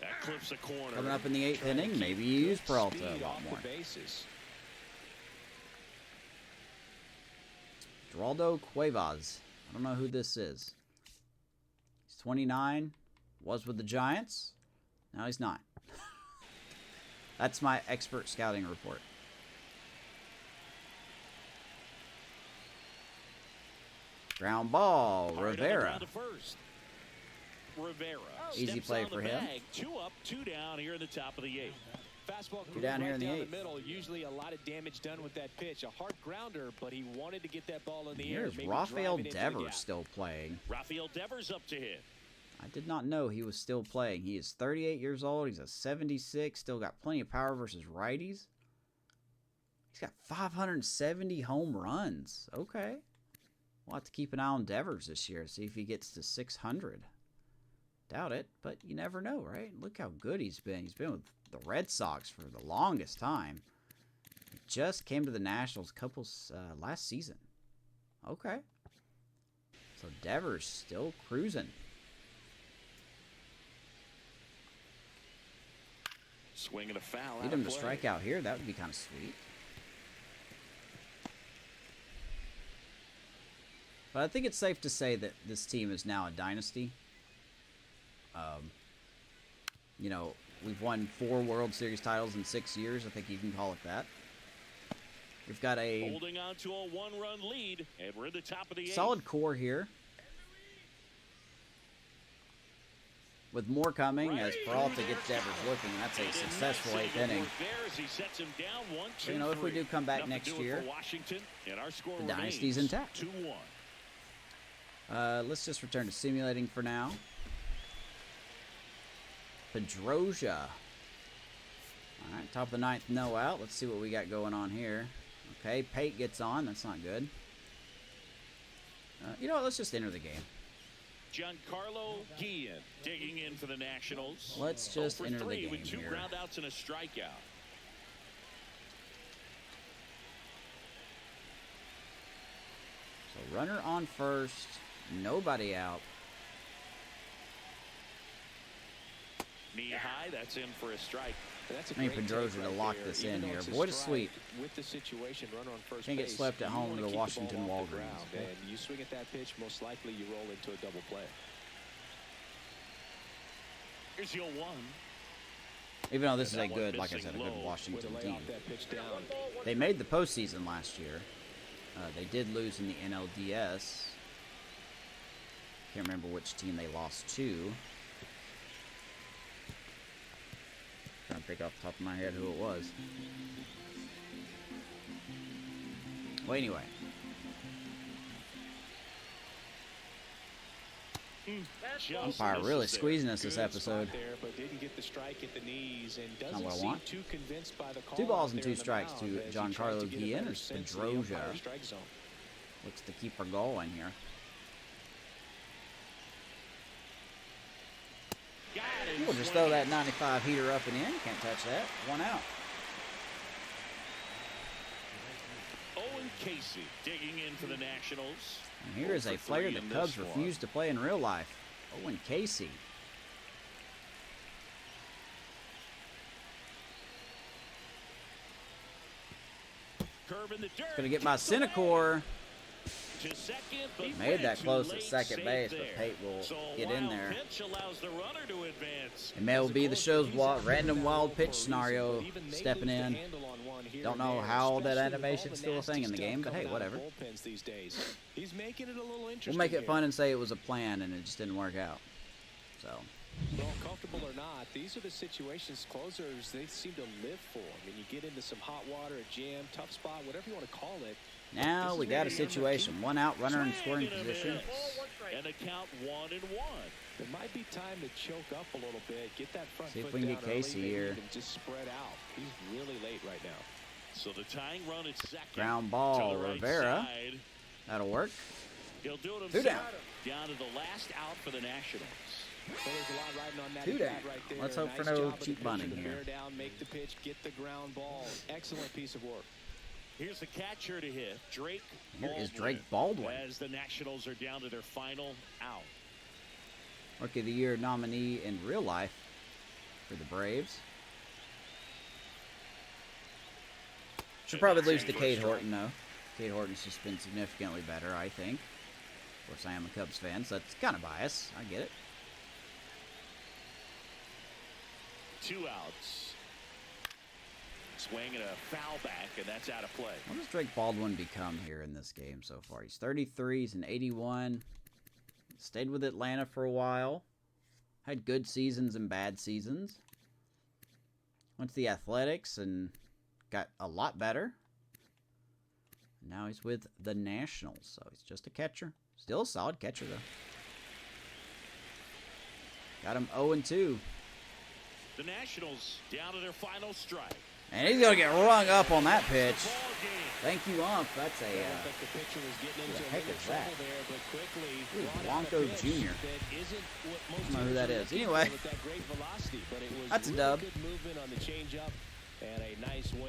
That clips a corner. coming up in the 8th Trying to inning, keep maybe you use good Peralta speed a lot off more. the bases. Geraldo Cuevas. I don't know who this is. He's 29. Was with the Giants. Now he's not. That's my expert scouting report. Ground ball, Hard on the Rivera. ground to first. Rivera. Easy steps play on for the him. bag. 2 up, 2 down here in the top of the 8th. Fastball You're down right here in the down 8th. the middle. Usually a lot of damage done with that pitch. A hard grounder, but he wanted to get that ball in the air. Here's maybe Rafael drive it into the Devers gap. still playing. Rafael Devers up to hit. I did not know he was still playing. He is 38 years old. He's a 76. Still got plenty of power versus righties. He's got 570 home runs. Okay. We'll have to keep an eye on Devers this year. See if he gets to 600. Doubt it, but you never know, right? Look how good he's been. He's been with the Red Sox for the longest time. He just came to the Nationals last season. Okay. So Devers still cruising. Swing and a foul. Need out him of to play. strike out here. That would be kind of sweet. But I think it's safe to say that this team is now a dynasty. You know, we've won 4 World Series titles in 6 years. I think you can call it that. We've got a Holding on to a 1-run lead, and we're in the top of the 8th. solid core here. With more coming as Peralta gets Devers looking. That's a successful 8th inning. He sets him down 1, 2, You know, if we 3. do come back Nothing next to do it year, for Washington, and our score the remains dynasty's intact. 2-1. Let's just return to simulating for now. Pedrosia. All right, top of the 9th, no out. Let's see what we got going on here. Okay, Pate gets on. That's not good. You know what? Let's just enter the game. Giancarlo Guillen digging in for the Nationals. Let's just 0 for enter the 3 game with 2 here. groundouts and a strikeout. So runner on first. Nobody out. Knee high, that's in for a strike. That's a I need great Pedrosa take to right lock there. this Even in though here. it's a Avoid a strike, sweep. With the situation, runner on first Can't get base, swept at you home wanna to the keep Washington ball off the Walgreens, ground, okay? And you swing at that pitch, most likely you roll into a double play. Here's the 0-1. Even though this is a That one good, like I missing said, a low good With Washington a lay team. off that pitch down. They made the postseason last year. They did lose in the NLDS. Can't remember which team they lost to. Trying to pick off the top of my head who it was. Well, anyway. Just Umpire really misses there. squeezing us this Good episode. spot there, but didn't get the strike at the knees and doesn't what I seem want. too convinced by the call 2 balls out and there 2 in the strikes mound to as he tries Giancarlo to get a Guillen better or sense of the Pedrosia. umpire strike zone. Looks to keep her going here. Got it. We'll just throw that 95 heater up and in. Can't touch that. 1 out. Owen Casey digging in for the Nationals. And here is a 0 for player 3 the in Cubs this one. refuse to play in real life. Owen Casey. Curve in the dirt. Gonna get my Gets away. Cinecore. to second, but Made that too close at late, second safe base, there. but Pate will So get in there. Pitch allows the runner to advance. It may will be the show's random wild pitch scenario stepping in. Don't know how that animation's still a thing in the game, but hey, whatever. He's making it a little interesting. We'll make it fun and say it was a plan and it just didn't work out. So. Well, comfortable or not, these are the situations closers they seem to live for. I mean, you get into some hot water, a jam, tough spot, whatever you want to call it. Now we got a situation. One out, runner in scoring position. And a count 1-1. It might be time to choke up a little bit, get that front See if foot we can down get Casey early, here. and just spread out. He's really late right now. So the tying run at second. Ground ball, to the right Rivera. side. That'll work. He'll do it 2 himself. down. Down to the last out for the Nationals. Well, there's a lot riding on that 2 down. right there. Let's hope for Nice no job of the cheap pitcher bunting to here. bear down, make the pitch, get the ground ball. Excellent piece of work. Here's the catcher to hit, Drake Here Baldwin. is Drake Baldwin. As the Nationals are down to their final out. Rookie of the Year nominee in real life for the Braves. Should probably lose to Cade Horton, though. Cade Horton's just been significantly better, I think. Of course, I am a Cubs fan, so that's kind of biased. I get it. 2 outs. Swing and a foul back, and that's out of play. What does Drake Baldwin become here in this game so far? He's 33, he's an 81. Stayed with Atlanta for a while. Had good seasons and bad seasons. Went to the Athletics and got a lot better. Now he's with the Nationals, so he's just a catcher. Still a solid catcher, though. Got him 0-2. The Nationals down to their final strike. And he's going to get rung up on that pitch. Thank you, Ump. That's a... who the heck is that? Ooh, Blanco Jr. I don't know who that is. Anyway, that's a dub.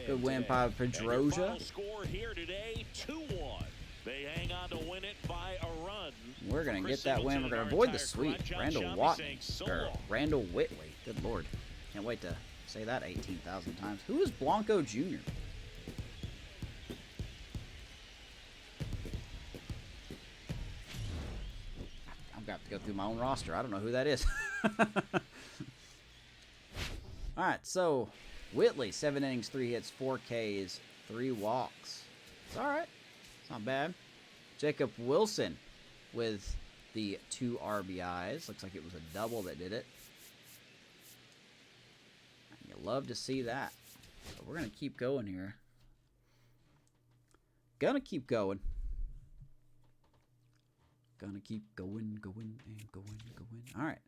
Good win by Pedroja. Score here today, 2-1. They hang on to win it by a run. We're going to get that win. We're going to avoid the sweep. Randall Whitley. Good Lord. Can't wait to say that 18,000 times. Who is Blanco Jr.? I've got to go through my own roster. I don't know who that is. All right, so Whitley, 7 innings, 3 hits, 4 Ks, 3 walks. It's all right. It's not bad. Jacob Wilson with the 2 RBIs. Looks like it was a double that did it. You love to see that. So we're going to keep going here. Gonna keep going. Gonna keep going. All right.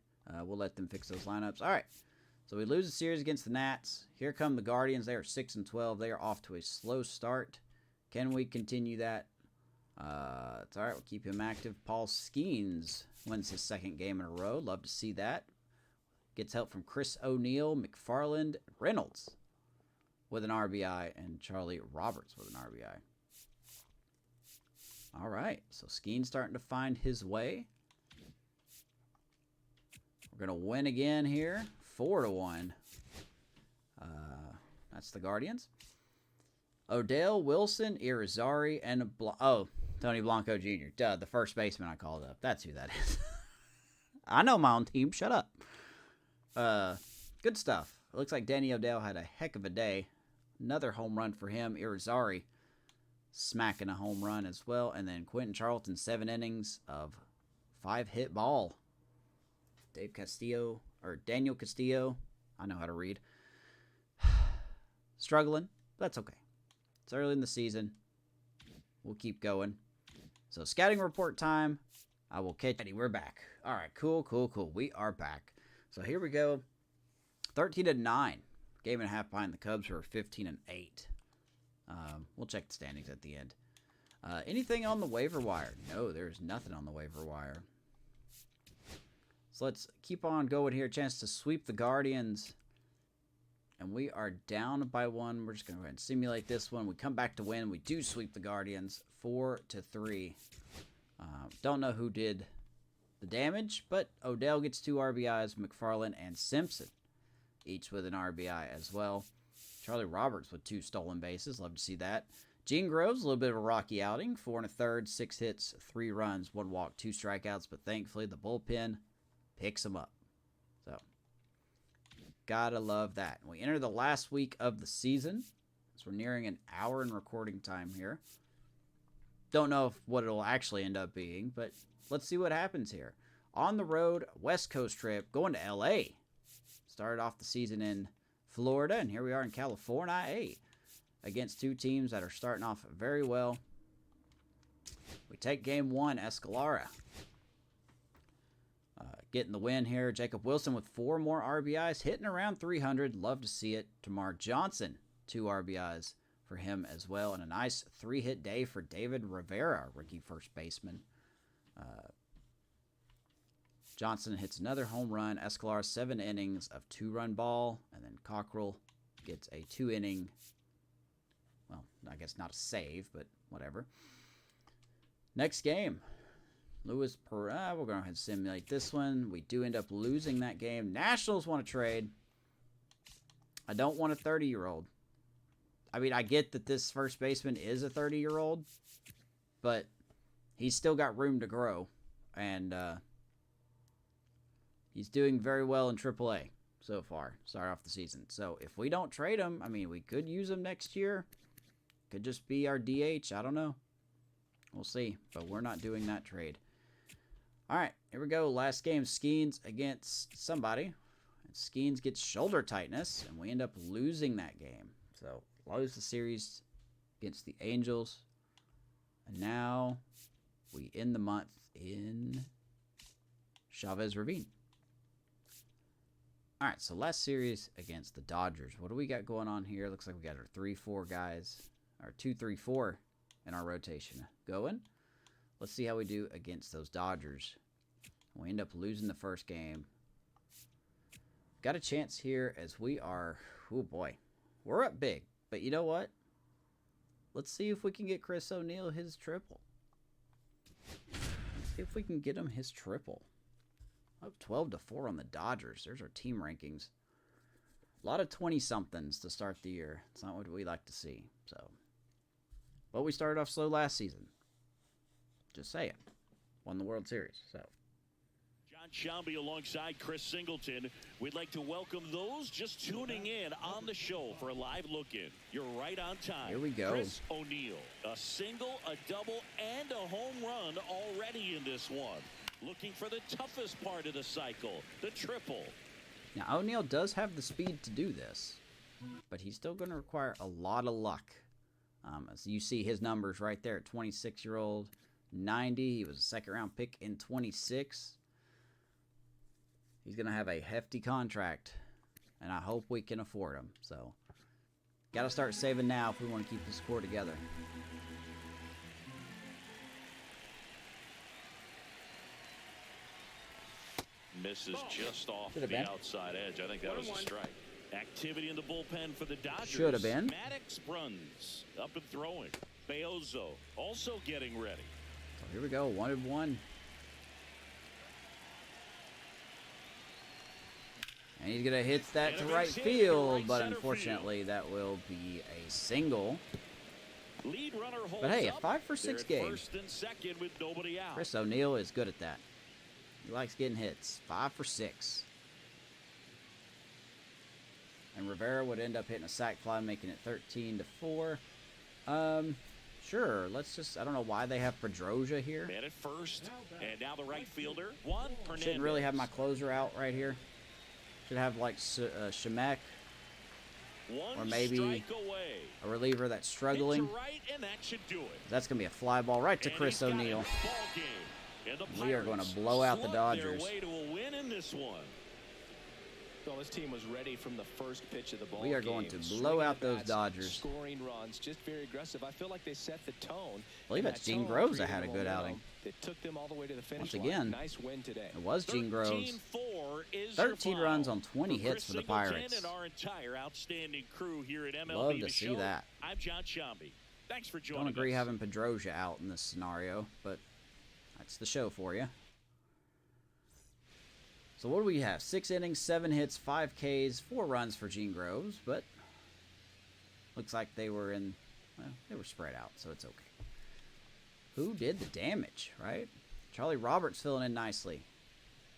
We'll let them fix those lineups. All right. So we lose the series against the Nats. Here come the Guardians. They are 6-12. They are off to a slow start. Can we continue that? It's all right. We'll keep him active. Paul Skeens wins his 2nd game in a row. Love to see that. Gets help from Chris O'Neill, McFarland, Reynolds with an RBI, and Charlie Roberts with an RBI. All right. So Skeens starting to find his way. We're going to win again here. 4-1. That's the Guardians. Odell, Wilson, Irizarry, and Tony Blanco Jr. Duh, the first baseman I called up. That's who that is. I know my own team. Shut up. Good stuff. It looks like Danny Odell had a heck of a day. Another home run for him. Irizarry smacking a home run as well. And then Quentin Charlton, 7 innings of 5-hit ball. Daniel Castillo. I know how to read. Struggling. That's okay. It's early in the season. We'll keep going. So scouting report time. I will catch you. We're back. All right. Cool. We are back. So here we go. 13-9. Game and a half behind the Cubs, who are 15-8. We'll check the standings at the end. Anything on the waiver wire? No, there's nothing on the waiver wire. So let's keep on going here. Chance to sweep the Guardians. And we are down by 1. We're just going to go ahead and simulate this one. We come back to win. We do sweep the Guardians 4-3. Don't know who did the damage, but Odell gets 2 RBIs. McFarland and Simpson each with an RBI as well. Charlie Roberts with 2 stolen bases. Love to see that. Gene Groves, a little bit of a rocky outing. 4 1/3, 6 hits, 3 runs, 1 walk, 2 strikeouts. But thankfully, the bullpen picks him up. So, gotta love that. We enter the last week of the season. So we're nearing an hour in recording time here. Don't know what it'll actually end up being, but let's see what happens here. On the road, West Coast trip, going to LA. Started off the season in Florida, and here we are in California. Against 2 teams that are starting off very well. We take game 1, Escalera. Getting the win here. Jacob Wilson with 4 more RBIs, hitting around 300. Love to see it. Tamar Johnson, 2 RBIs for him as well. And a nice 3-hit day for David Rivera, rookie first baseman. Johnson hits another home run. Escalera, 7 innings of 2-run ball. And then Cockrell gets a 2-inning, well, I guess not a save, but whatever. Next game. Luis Perez. We're going to go ahead and simulate this one. We do end up losing that game. Nationals want to trade. I don't want a 30-year-old. I mean, I get that this first baseman is a 30-year-old, but he's still got room to grow. And he's doing very well in AAA so far, start off the season. So if we don't trade him, I mean, we could use him next year. Could just be our DH. I don't know. We'll see. But we're not doing that trade. All right, here we go. Last game, Skeens against somebody. And Skeens gets shoulder tightness, and we end up losing that game. So, lose the series against the Angels. And now we end the month in Chavez Ravine. All right, so last series against the Dodgers. What do we got going on here? Looks like we got our 3-4 guys, our 2-3-4 in our rotation going. Let's see how we do against those Dodgers. We end up losing the first game. Got a chance here as we are, oh boy, we're up big. But you know what? Let's see if we can get Chris O'Neill his triple. Let's see if we can get him his triple. Up 12-4 on the Dodgers. There's our team rankings. A lot of 20-somethings to start the year. It's not what we like to see. So, but we started off slow last season. Just saying. Won the World Series. So, John Shambi alongside Chris Singleton. We'd like to welcome those just tuning in on the show for a live look-in. You're right on time. Here we go. Chris O'Neill. A single, a double, and a home run already in this one. Looking for the toughest part of the cycle, the triple. Now, O'Neill does have the speed to do this, but he's still going to require a lot of luck. As you see his numbers right there at 26-year-old, 90. He was a second-round pick in 26. He's going to have a hefty contract, and I hope we can afford him. So, got to start saving now if we want to keep this core together. Misses just off the outside edge. I think that was a strike. Activity in the bullpen for the Dodgers. Should have been. Maddox Bruns up and throwing. Beozo also getting ready. So here we go, 1-1. And he's going to hit that to right field, but unfortunately that will be a single. Lead runner holds but hey, a up. 5-for-6 game. First and second with nobody out. Chris O'Neill is good at that. He likes getting hits. 5-for-6. And Rivera would end up hitting a sac fly, making it 13-4. Sure. Let's just. I don't know why they have Pedroia here. Man at first, and now the right fielder, Juan Hernandez. Shouldn't really have my closer out right here. Should have like Shemek, or maybe a reliever that's struggling. Right, and that should do it. That's gonna be a fly ball right to Chris O'Neill. We are going to blow out the Dodgers. Way to a win in this one. Well, this team was ready from the first pitch of the ball. We are going to blow out those Dodgers. Scoring runs, just very aggressive. I feel like they set the tone. I believe that's Gene Groves that had a good outing. It took them all the way to the finish Once again, nice win today. It was Gene Groves. 13 runs on 20 hits for the Pirates. And our entire outstanding crew here at MLB Love to see that. I'm John Shambi. Thanks for joining us. Don't agree having Pedroia out in this scenario, but that's the show for you. So what do we have? 6 innings, 7 hits, 5 Ks, 4 runs for Gene Groves, but looks like they were in Well, they were spread out, so it's okay. Who did the damage, right? Charlie Roberts filling in nicely.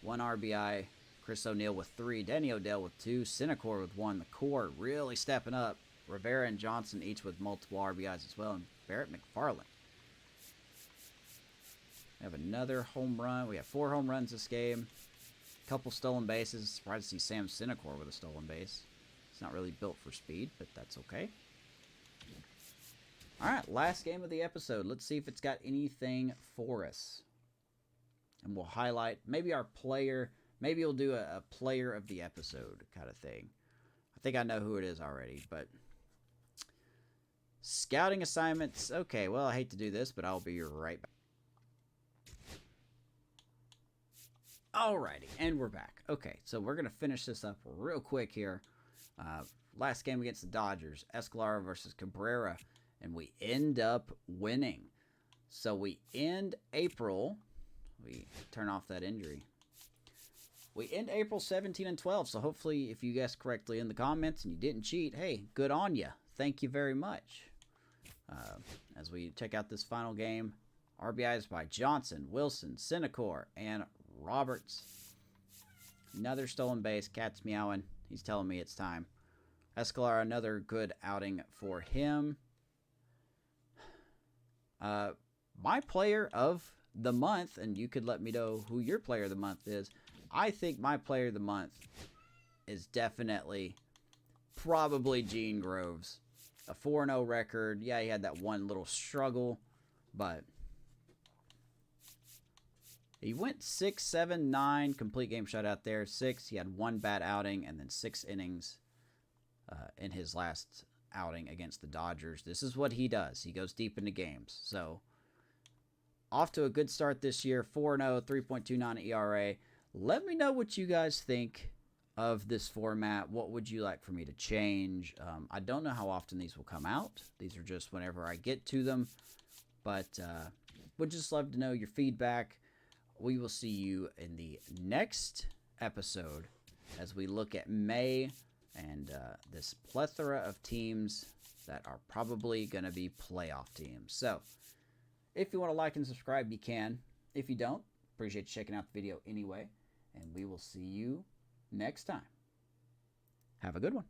1 RBI. Chris O'Neill with 3. Denny Odell with 2. Cinecor with 1. The core really stepping up. Rivera and Johnson each with multiple RBIs as well. And Barrett McFarland. We have another home run. We have 4 home runs this game. A couple stolen bases. Surprised to see Sam Cinecor with a stolen base. It's not really built for speed, but that's okay. Alright, last game of the episode. Let's see if it's got anything for us. And we'll highlight maybe our player. Maybe we'll do a player of the episode kind of thing. I think I know who it is already, but scouting assignments. Okay, well, I hate to do this, but I'll be right back. Alrighty, and we're back. Okay, so we're going to finish this up real quick here. Last game against the Dodgers, Escolar versus Cabrera, and we end up winning. So we end April. We turn off that injury. We end April 17-12, so hopefully if you guessed correctly in the comments and you didn't cheat, hey, good on ya. Thank you very much. As we check out this final game, RBIs by Johnson, Wilson, Cinecor, and Roberts. Another stolen base. Cat's meowing. He's telling me it's time. Escolar, another good outing for him. My player of the month, and you could let me know who your player of the month is. I think my player of the month is definitely probably Gene Groves. A 4-0 record. Yeah, he had that one little struggle, but he went 6, 7, 9 complete game shutout there. 6, he had 1 bad outing, and then 6 innings in his last outing against the Dodgers. This is what he does. He goes deep into games. So, off to a good start this year. 4-0, 3.29 ERA. Let me know what you guys think of this format. What would you like for me to change? I don't know how often these will come out. These are just whenever I get to them. But would just love to know your feedback. We will see you in the next episode as we look at May and this plethora of teams that are probably going to be playoff teams. So, if you want to like and subscribe, you can. If you don't, appreciate you checking out the video anyway. And we will see you next time. Have a good one.